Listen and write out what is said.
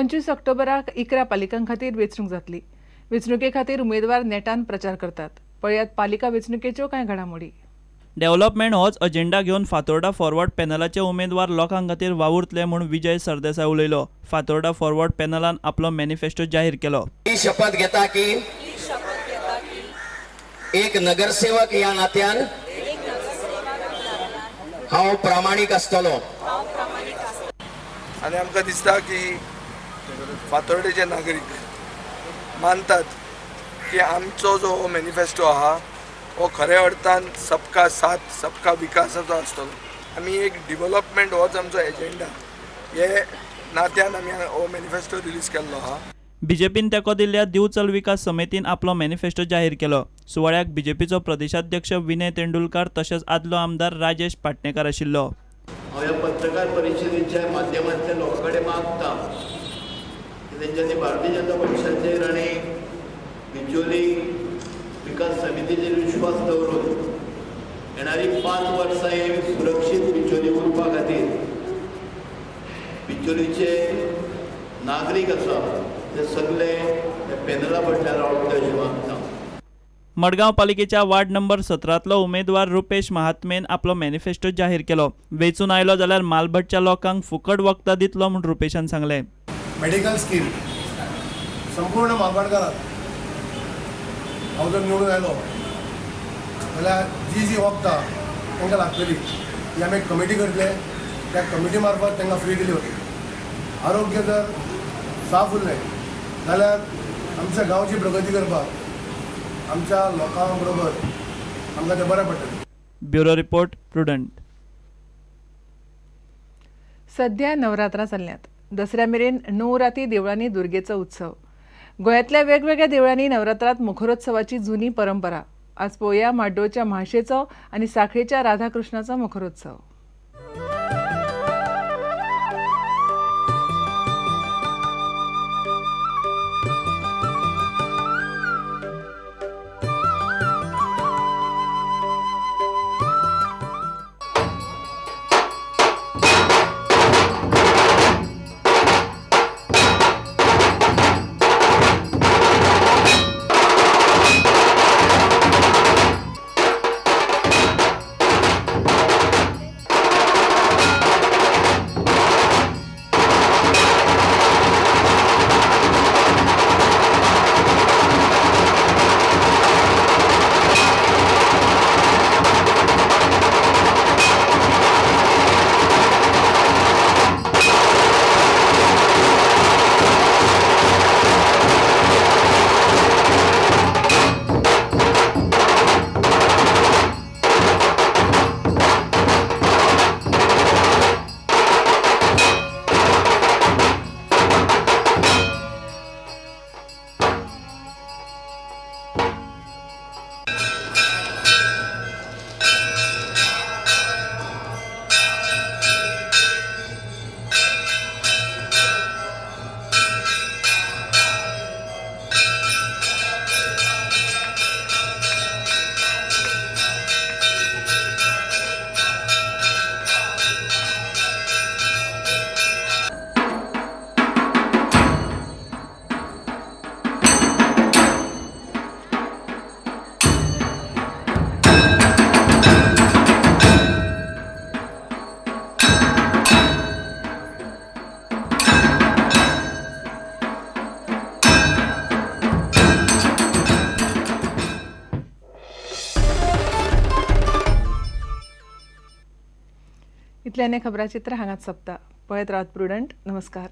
25 ऑक्टोबराक 11 पालिकां खातीर वेंचणूक जातली. वेंचणुके खातीर उमेदवार नेटान प्रचार करतात. पळयात पालिका वेंचणुकेच्यो कांय घडामोडी. डेव्हलपमेंट होच अजेंडा घेवन फातोर्डा फॉरवर्ड पॅनलाचे उमेदवार लोकां खातीर वावुरतले म्हूण विजय सरदेसाय उलयलो. फातोर्डा फॉरवर्ड पॅनलान आपलो मॅनिफेस्टो जाहीर केलो. ही शपथ घेता की एक नगरसेवक ह्या नात्यान हांव प्रामाणीक आसतलो आनी आमकां दिसता की फातोर्डेचे नागरीक मानतात की आमचो जो मॅनिफेस्टो आहा हो खऱ्या अर्थान सबका साथ सबका विकासाचो आसतलो. आमी एक डेव्हलपमेंट होच आमचो एजेंडा हे नात्यान आमी हो मॅनिफेस्टो रिलीज केल्लो आहा. बीजेपीन तेको दिल्ल्या दिवचल विकास समितीन आपलो मॅनिफेस्टो जाहीर केलो. सुवाळ्याक बीजेपीचो प्रदेशाध्यक्ष विनय तेंडुलकार तशेंच आदलो आमदार राजेश पाटणेकार आशिल्लो. हांव ह्या पत्रकार परिशदेच्या माध्यमांतल्यान लोकां कडेन मागता की तेंच्यांनी भारतीय जनता पक्षाचेर आनी बिचोली विकास समितीचेर विश्वास दवरून येणारी 5 वर्सां हे सुरक्षीत बिचोली उरपा खातीर बिचोलीचे नागरीक आसा ते सगळे पॅनला फाटल्यान रावचे अशें मागता. मडगांव पालिकेच्या वार्ड नंबर 17तलो उमेदवार रुपेश महात्मेन आपलो मॅनिफेस्टो जाहीर केलो. वेचून आयलो जाल्यार मालभटच्या लोकांक फुकट वखदां दितलो म्हूण रुपेशान सांगलें. मेडिकल स्कीम संपूर्ण म्हालभटकारांत हांव जर निवडून आयलो जाल्यार जी वखदां तांकां लागतली ती आमी एक कमिटी करतले. त्या कमिटी मार्फत तांकां फ्री दिली वतली. आरोग्य जर साफ उरलें जाल्यार आमच्या गांवची प्रगती करपाक आमच्या लोकां बरोबर आमकां तें बरें पडटलें. Bureau report prudent. सध्या नवरात्रां चल्ल्यात. दसऱ्या मेरेन 9 राती देवळांनी दुर्गेचो उत्सव. गोंयांतल्या वेगवेगळ्या देवळांनी नवरात्रांत मुखरोत्सवाची जुनी परंपरा. आज पळोवया माड्डोळच्या म्हाळशेचो आनी सांखळेच्या राधाकृष्णाचो मुखरोत्सव. इतल्यान खबराचित्र हांगाच सोंपता. पळयत रावत प्रुडंट. नमस्कार.